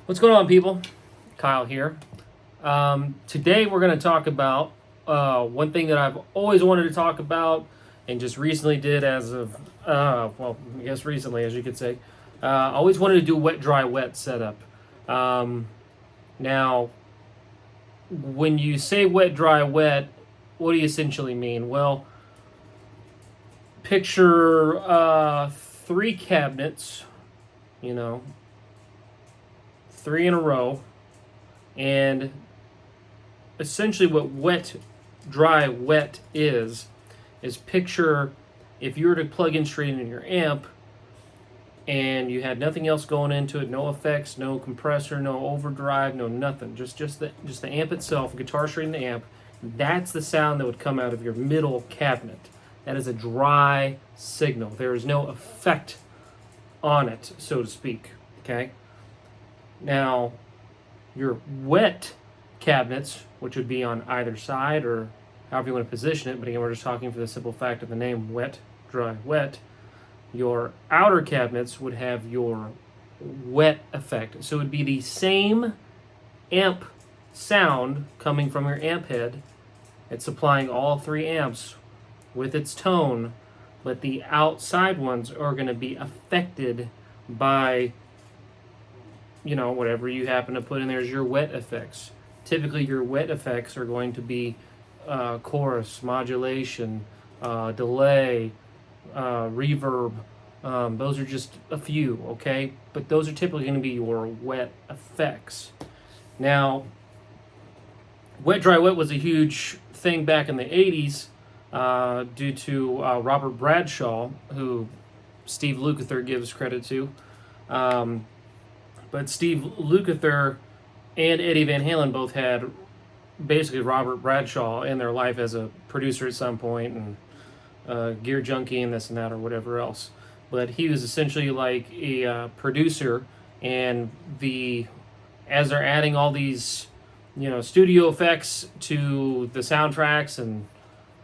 What's going on, people? Kyle here. Today we're going to talk about one thing that I've always wanted to talk about and just recently did as of, I guess recently, as you could say. I always wanted to do wet, dry, wet setup. Now, when you say wet, dry, wet, what do you essentially mean? Well, picture three cabinets, you know, three in a row, and essentially what wet, dry, wet is picture if you were to plug in straight into your amp and you had nothing else going into it, no effects, no compressor, no overdrive, no nothing, just the amp itself, guitar straight in the amp. That's the sound that would come out of your middle cabinet. That is a dry signal. There is no effect on it, so to speak. Okay. Now, your wet cabinets, which would be on either side or however you want to position it, but again, we're just talking for the simple fact of the name wet, dry, wet. Your outer cabinets would have your wet effect. So it would be the same amp sound coming from your amp head. It's supplying all three amps with its tone, but the outside ones are going to be affected by whatever you happen to put in there as your wet effects. Typically, your wet effects are going to be chorus, modulation, delay, reverb. Those are just a few, okay? But those are typically going to be your wet effects. Now, wet, dry, wet was a huge thing back in the 80s due to Robert Bradshaw, who Steve Lukather gives credit to. But Steve Lukather and Eddie Van Halen both had basically Robert Bradshaw in their life as a producer at some point, and gear junkie and this and that or whatever else. But he was essentially like a producer, and as they're adding all these studio effects to the soundtracks and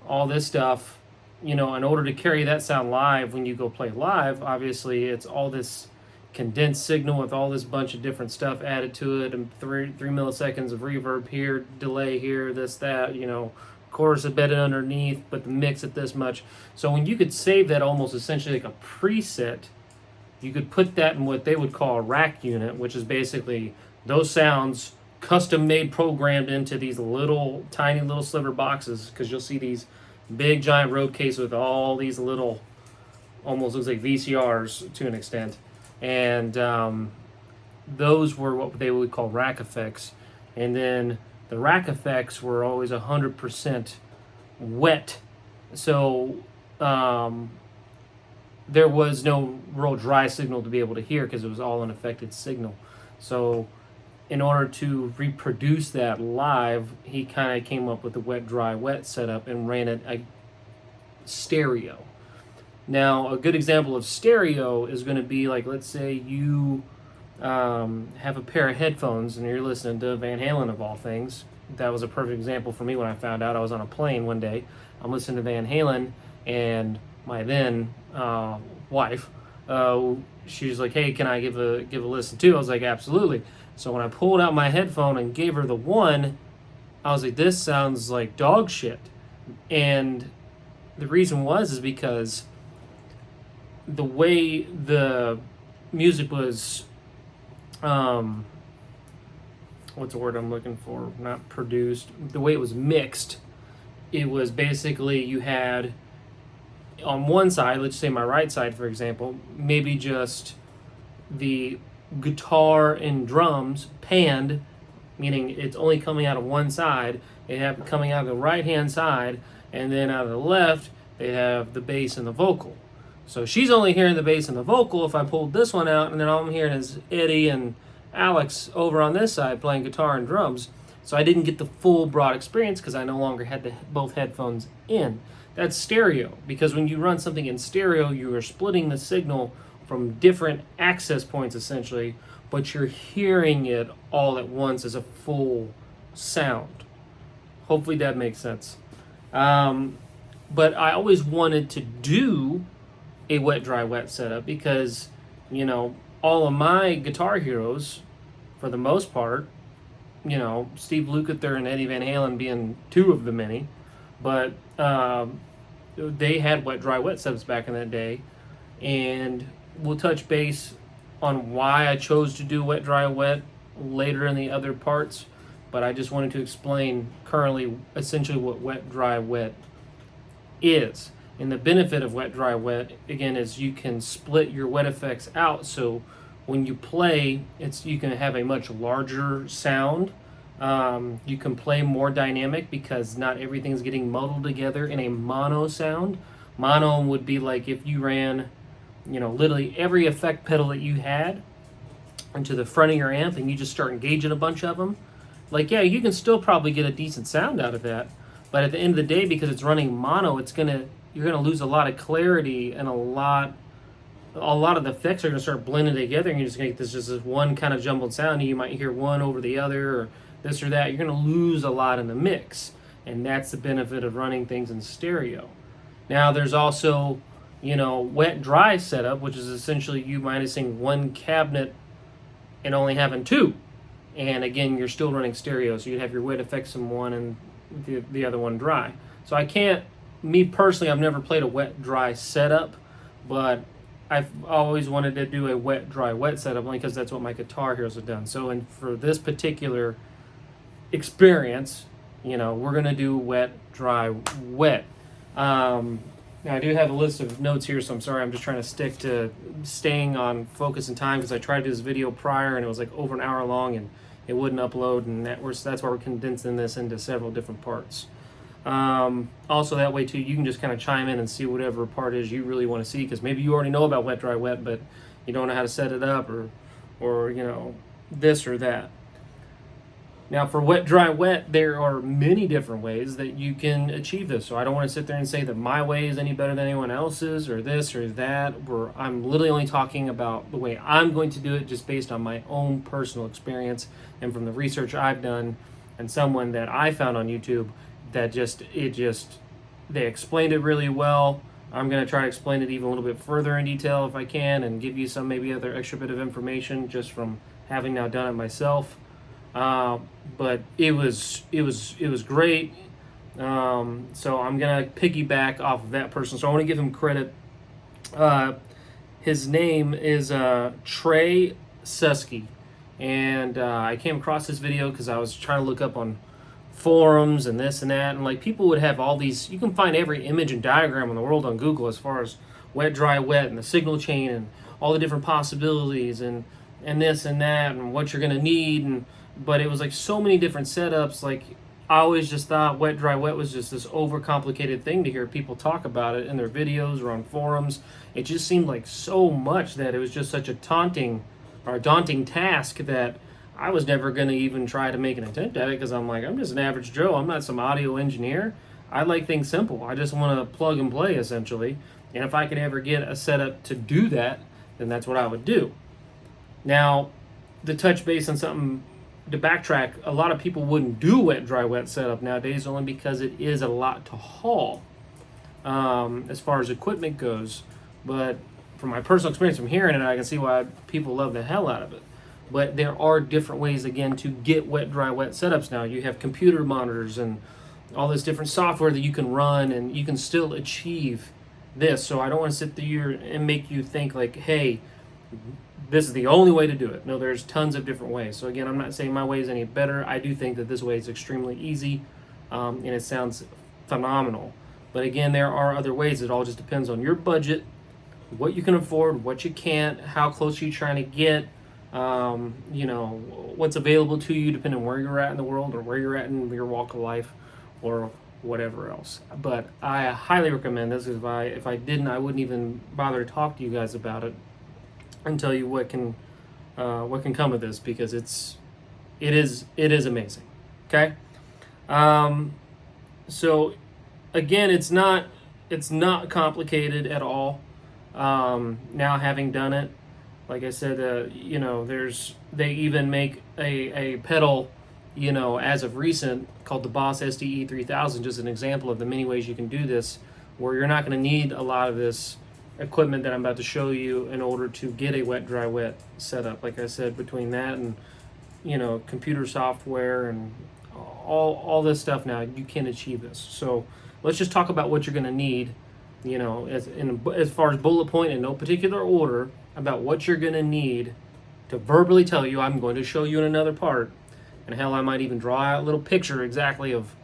all this stuff, in order to carry that sound live when you go play live, obviously it's all this condensed signal with all this bunch of different stuff added to it, and three milliseconds of reverb here, delay here, this, that, chorus embedded underneath, but the mix at this much. So when you could save that almost essentially like a preset, you could put that in what they would call a rack unit, which is basically those sounds custom made, programmed into these little tiny little sliver boxes, because you'll see these big giant road cases with all these little, almost looks like VCRs to an extent. And those were what they would call rack effects. And then the rack effects were always 100% wet. So there was no real dry signal to be able to hear because it was all an affected signal. So in order to reproduce that live, he kind of came up with the wet, dry, wet setup and ran it a stereo. Now, a good example of stereo is going to be like, let's say you have a pair of headphones and you're listening to Van Halen of all things. That was a perfect example for me when I found out. I was on a plane one day. I'm listening to Van Halen, and my then wife, she's like, "Hey, can I give a listen too?" I was like, "Absolutely." So when I pulled out my headphone and gave her the one, I was like, "This sounds like dog shit," and the reason is because the way the music was, what's the word I'm looking for? Not produced. The way it was mixed, it was basically you had on one side, let's say my right side, for example, maybe just the guitar and drums panned, meaning it's only coming out of one side. They have it coming out of the right-hand side, and then out of the left, they have the bass and the vocal. So she's only hearing the bass and the vocal if I pulled this one out, and then all I'm hearing is Eddie and Alex over on this side playing guitar and drums. So I didn't get the full broad experience because I no longer had both headphones in. That's stereo, because when you run something in stereo, you are splitting the signal from different access points essentially, but you're hearing it all at once as a full sound. Hopefully that makes sense. But I always wanted to do a wet, dry, wet setup because, all of my guitar heroes for the most part. Steve Lukather and Eddie Van Halen being two of the many, but they had wet, dry, wet setups back in that day, and we'll touch base on why I chose to do wet, dry, wet later in the other parts, but I just wanted to explain currently essentially what wet, dry, wet is. And the benefit of wet, dry, wet, again, is you can split your wet effects out, so when you play, you can have a much larger sound. You can play more dynamic because not everything's getting muddled together in a mono sound. Mono would be like if you ran, literally every effect pedal that you had into the front of your amp and you just start engaging a bunch of them. Like, yeah, you can still probably get a decent sound out of that, but at the end of the day, because it's running mono, you're gonna lose a lot of clarity, and a lot of the effects are going to start blending together, and you're just going to get this one kind of jumbled sound, and you might hear one over the other or this or that. You're going to lose a lot in the mix, and that's the benefit of running things in stereo. Now there's also wet dry setup, which is essentially you minusing one cabinet and only having two, and again you're still running stereo, so you'd have your wet effects in one and the other one dry. So me personally, I've never played a wet dry setup, but I've always wanted to do a wet, dry, wet setup only because that's what my Guitar Heroes have done. So, for this particular experience, we're going to do wet, dry, wet. Now, I do have a list of notes here, so I'm sorry. I'm just trying to stick to staying on focus and time because I tried to do this video prior and it was like over an hour long and it wouldn't upload, and that's why we're condensing this into several different parts. Also, that way too, you can just kind of chime in and see whatever part is you really want to see, because maybe you already know about wet, dry, wet, but you don't know how to set it up or this or that. Now, for wet, dry, wet, there are many different ways that you can achieve this. So I don't want to sit there and say that my way is any better than anyone else's or this or that. I'm literally only talking about the way I'm going to do it, just based on my own personal experience and from the research I've done and someone that I found on YouTube that they explained it really well. I'm going to try to explain it even a little bit further in detail if I can, and give you some maybe other extra bit of information just from having now done it myself. But it was great. So I'm going to piggyback off of that person. So I want to give him credit. His name is Trey Susky, and I came across this video because I was trying to look up on forums and this and that, and like people would have all these, you can find every image and diagram in the world on Google as far as wet, dry, wet, and the signal chain and all the different possibilities and this and that and what you're going to need, but it was like so many different setups. Like I always just thought wet, dry, wet was just this overcomplicated thing to hear people talk about it in their videos or on forums. It just seemed like so much that it was just such a daunting task that I was never going to even try to make an attempt at it, because I'm like, I'm just an average Joe. I'm not some audio engineer. I like things simple. I just want to plug and play, essentially. And if I could ever get a setup to do that, then that's what I would do. Now, to touch base on something, to backtrack, a lot of people wouldn't do wet, dry, wet setup nowadays only because it is a lot to haul as far as equipment goes. But from my personal experience from hearing it, I can see why people love the hell out of it. But there are different ways, again, to get wet, dry, wet setups now. You have computer monitors and all this different software that you can run, and you can still achieve this. So I don't want to sit there and make you think like, hey, this is the only way to do it. No, there's tons of different ways. So again, I'm not saying my way is any better. I do think that this way is extremely easy, and it sounds phenomenal. But again, there are other ways. It all just depends on your budget, what you can afford, what you can't, how close you're trying to get, what's available to you depending on where you're at in the world or where you're at in your walk of life or whatever else. But I highly recommend this. If I didn't, I wouldn't even bother to talk to you guys about it and tell you what can come of this, because it is amazing. Okay. So again, it's not complicated at all. Now having done it, like I said, they even make a pedal, as of recent, called the Boss SDE 3000, just an example of the many ways you can do this, where you're not going to need a lot of this equipment that I'm about to show you in order to get a wet, dry, wet setup. Like I said, between that and computer software and all this stuff now, you can achieve this. So let's just talk about what you're going to need, as far as bullet point in no particular order, about what you're going to need to verbally tell you. I'm going to show you in another part, and hell, I might even draw out a little picture exactly of,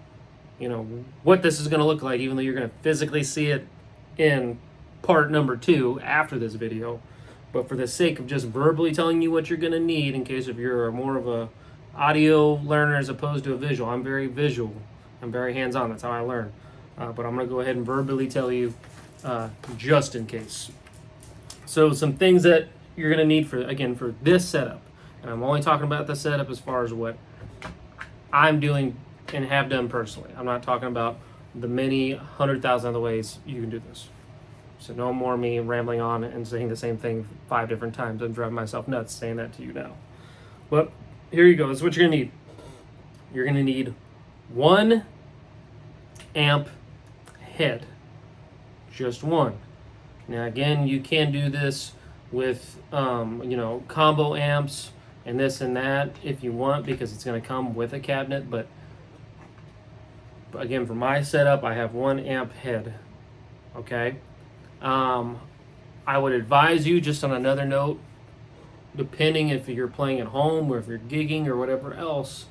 what this is going to look like, even though you're going to physically see it in part number 2 after this video. But for the sake of just verbally telling you what you're going to need, in case if you're more of a audio learner as opposed to a visual, I'm very visual. I'm very hands-on. That's how I learn. But I'm going to go ahead and verbally tell you just in case. So some things that you're going to need for this setup. And I'm only talking about the setup as far as what I'm doing and have done personally. I'm not talking about the many 100,000 other ways you can do this. So no more me rambling on and saying the same thing 5 different times. I'm driving myself nuts saying that to you now. But here you go. This is what you're going to need. You're going to need 1 amp head. Just 1. Now again, you can do this with combo amps and this and that if you want, because it's going to come with a cabinet. But again, for my setup, I have 1 amp head. Okay. I would advise you, just on another note, depending if you're playing at home or if you're gigging or whatever else,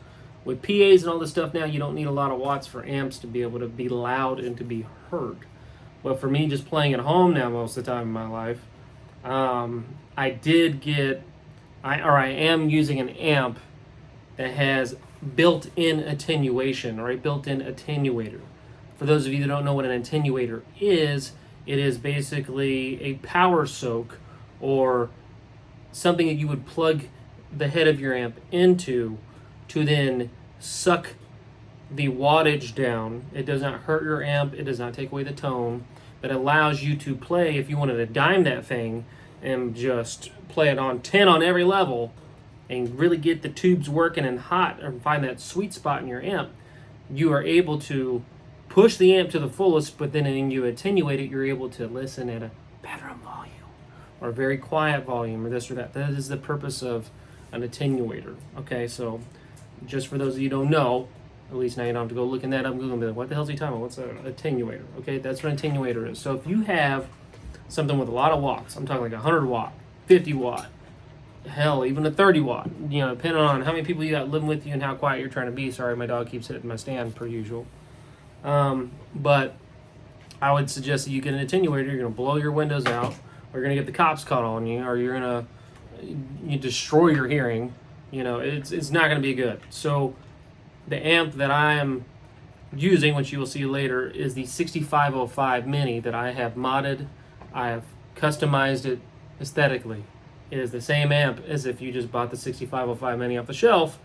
with PAs and all this stuff now, you don't need a lot of watts for amps to be able to be loud and to be heard. But for me, just playing at home now most of the time in my life, I am using an amp that has built-in attenuation, or a built-in attenuator. For those of you that don't know what an attenuator is, it is basically a power soak, or something that you would plug the head of your amp into to then suck the wattage down. It does not hurt your amp, it does not take away the tone, but allows you to play, if you wanted to dime that thing and just play it on 10 on every level and really get the tubes working and hot and find that sweet spot in your amp, you are able to push the amp to the fullest, but then when you attenuate it, you're able to listen at a bedroom volume or a very quiet volume or this or that. That is the purpose of an attenuator. Okay, so just for those of you who don't know, at least now you don't have to go looking that up and Google, what the hell's he talking about? What's an attenuator? Okay, that's what an attenuator is. So if you have something with a lot of watts, I'm talking like 100 watt, 50 watt, hell, even a 30 watt, depending on how many people you got living with you and how quiet you're trying to be. Sorry, my dog keeps hitting my stand per usual. But I would suggest that you get an attenuator. You're going to blow your windows out, or you're going to get the cops caught on you, or you're going to destroy your hearing. It's not going to be good. So the amp that I am using, which you will see later, is the 6505 Mini that I have modded. I have customized it aesthetically. It is the same amp as if you just bought the 6505 Mini off the shelf,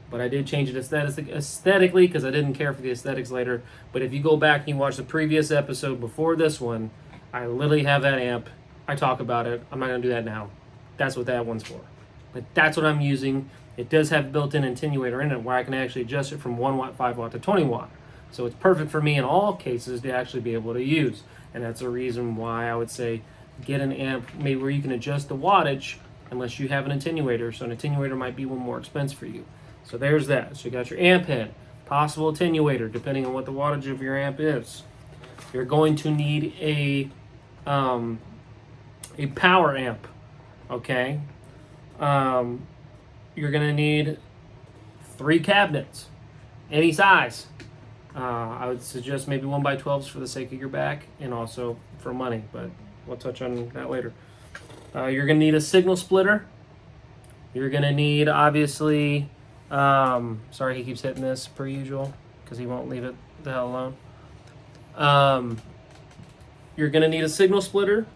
but I did change it aesthetically because I didn't care for the aesthetics later. But if you go back and you watch the previous episode before this one, I literally have that amp. I talk about it. I'm not going to do that now. That's what that one's for. But that's what I'm using. It does have built-in attenuator in it where I can actually adjust it from 1 watt, 5 watt to 20 watt. So it's perfect for me in all cases to actually be able to use. And that's the reason why I would say get an amp maybe where you can adjust the wattage unless you have an attenuator. So an attenuator might be one more expense for you. So there's that. So you got your amp head, possible attenuator depending on what the wattage of your amp is. You're going to need a power amp, okay? You're going to need 3 cabinets, any size. I would suggest maybe 1x12s for the sake of your back and also for money, but we'll touch on that later. You're going to need a signal splitter. You're going to need, obviously, sorry he keeps hitting this per usual because he won't leave it the hell alone. You're going to need a signal splitter.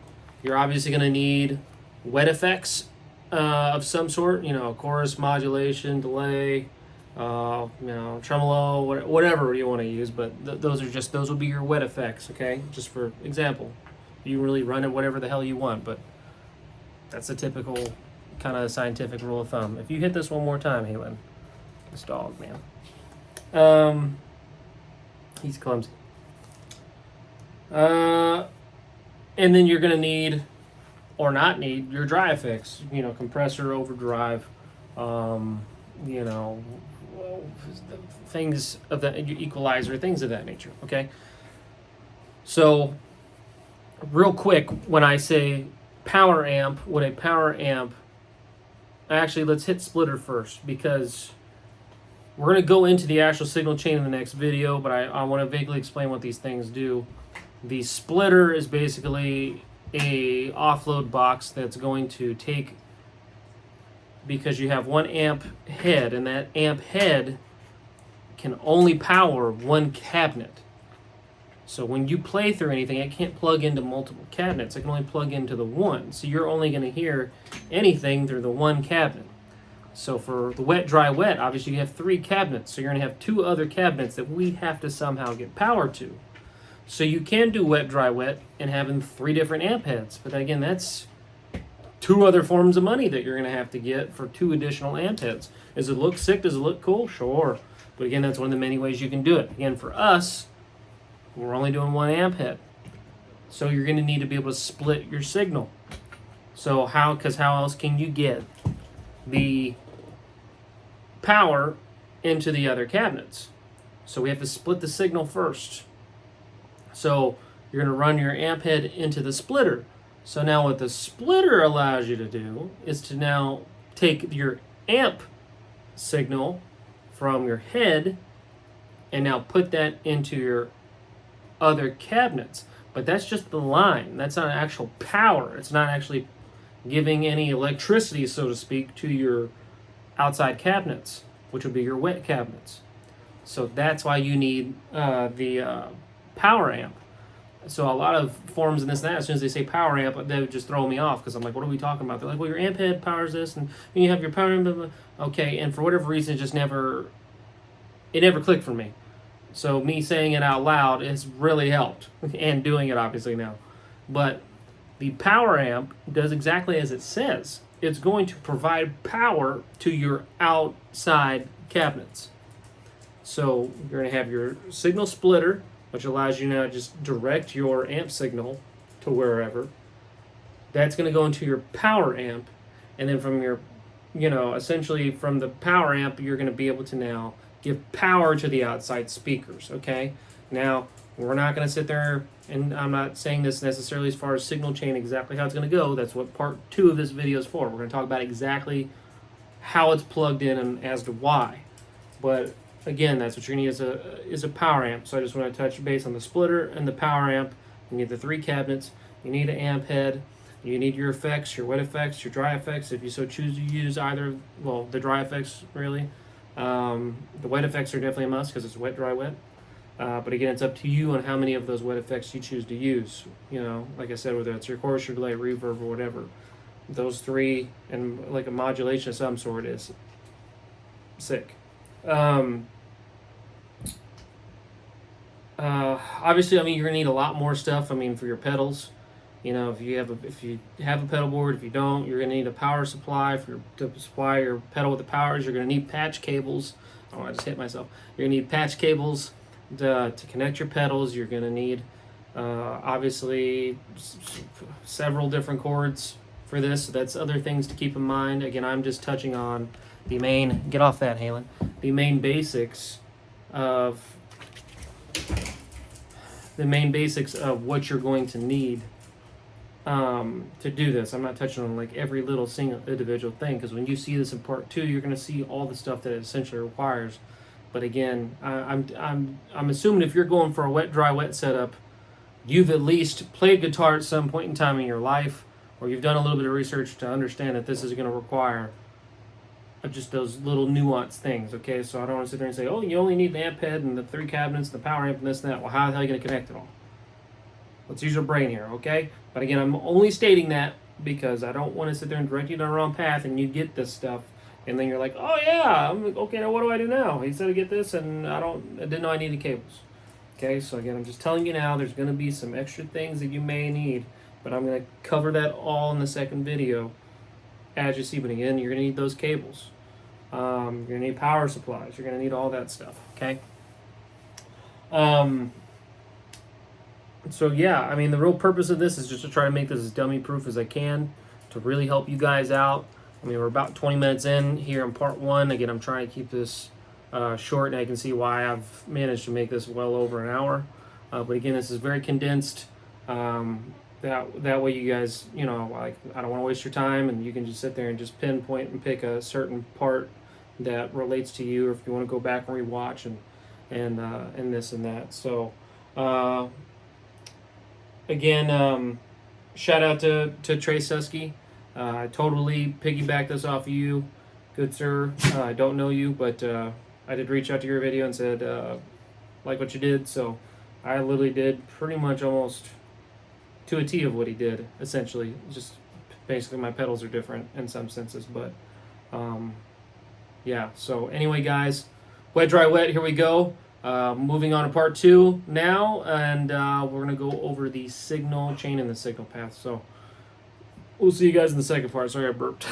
You're obviously going to need wet effects of some sort, chorus, modulation, delay, tremolo, whatever you want to use, but those will be your wet effects, okay? Just for example. You can really run it whatever the hell you want, but that's a typical kind of scientific rule of thumb. If you hit this one more time, Halen, this dog, man. He's clumsy. And then you're going to need, or not need, your dry effects, compressor, overdrive, you know, things of that, equalizer, things of that nature. Okay, so real quick, when I say power amp, what a power amp, actually let's hit splitter first, because we're going to go into the actual signal chain in the next video, but I want to vaguely explain what these things do. The splitter is basically a offload box that's going to take, because you have one amp head, and that amp head can only power one cabinet. So when you play through anything, it can't plug into multiple cabinets. It can only plug into the one. So you're only going to hear anything through the one cabinet. So for the wet, dry, wet, obviously you have 3 cabinets. So you're going to have 2 other cabinets that we have to somehow get power to. So you can do wet, dry, wet and having 3 different amp heads. But again, that's 2 other forms of money that you're going to have to get for 2 additional amp heads. Does it look sick? Does it look cool? Sure. But again, that's one of the many ways you can do it. Again, for us, we're only doing 1 amp head. So you're going to need to be able to split your signal. So because how else can you get the power into the other cabinets? So we have to split the signal first. So you're going to run your amp head into the splitter. So now what the splitter allows you to do is to now take your amp signal from your head and now put that into your other cabinets. But that's just the line. That's not actual power. It's not actually giving any electricity, so to speak, to your outside cabinets, which would be your wet cabinets. So that's why you need the power amp. So a lot of forums and this and that, as soon as they say power amp, they would just throw me off, because I'm like, what are we talking about? They're like, well, your amp head powers this, and you have your power amp. Okay, and for whatever reason, it never clicked for me. So me saying it out loud has really helped, and doing it obviously now. But the power amp does exactly as it says. It's going to provide power to your outside cabinets. So you're going to have your signal splitter, which allows you now to just direct your amp signal to wherever. That's going to go into your power amp, and then from your, essentially from the power amp, you're going to be able to now give power to the outside speakers, okay? Now, we're not going to sit there, and I'm not saying this necessarily as far as signal chain, exactly how it's going to go. That's what part 2 of this video is for. We're going to talk about exactly how it's plugged in and as to why. But again, that's what you're going to need is a power amp. So I just want to touch base on the splitter and the power amp. You need the 3 cabinets. You need an amp head. You need your effects, your wet effects, your dry effects. If you so choose to use either, well, the dry effects really. The wet effects are definitely a must because it's wet, dry, wet. But again, it's up to you on how many of those wet effects you choose to use. Like I said, whether it's your chorus, your delay, reverb, or whatever. Those 3 and like a modulation of some sort is sick. Obviously, you're gonna need a lot more stuff. For your pedals, if you have a pedal board, if you don't, you're gonna need a power supply to supply your pedal with the powers. You're gonna need patch cables. Oh, I just hit myself. You're gonna need patch cables to connect your pedals. You're gonna need obviously several different cords for this. So that's other things to keep in mind. Again, I'm just touching on the main. Get off that, Halen. The main basics of what you're going to need to do this. I'm not touching on like every little single individual thing, because when you see this in part 2, you're going to see all the stuff that it essentially requires. But again, I'm assuming if you're going for a wet, dry, wet setup, you've at least played guitar at some point in time in your life, or you've done a little bit of research to understand that this is going to require just those little nuanced things, okay? So I don't want to sit there and say, oh, you only need the amp head and the 3 cabinets and the power amp and this and that. Well, how the hell are you going to connect it all? Let's use your brain here, okay? But again, I'm only stating that because I don't want to sit there and direct you down the wrong path and you get this stuff and then you're like, oh yeah, okay, now what do I do now? He said to get this and I didn't know I needed cables. Okay, so again, I'm just telling you now, there's going to be some extra things that you may need, but I'm going to cover that all in the second video. As you see, but again, you're going to need those cables. You're going to need power supplies. You're going to need all that stuff, okay? So yeah, the real purpose of this is just to try to make this as dummy-proof as I can, to really help you guys out. I mean, we're about 20 minutes in here in part one. Again, I'm trying to keep this short, and I can see why I've managed to make this well over an hour. But again, this is very condensed. That way, you guys, like, I don't want to waste your time, and you can just sit there and just pinpoint and pick a certain part that relates to you, or if you want to go back and rewatch and this and that. So, again, shout out to Trey Susky. I totally piggyback this off of you, good sir. I don't know you, but I did reach out to your video and said, like what you did. So I literally did pretty much almost to a T of what he did, essentially. Just basically my pedals are different in some senses. But yeah, so anyway, guys, wet, dry, wet, here we go. Moving on to part two now, and we're going to go over the signal chain and the signal path. So we'll see you guys in the second part. Sorry I burped.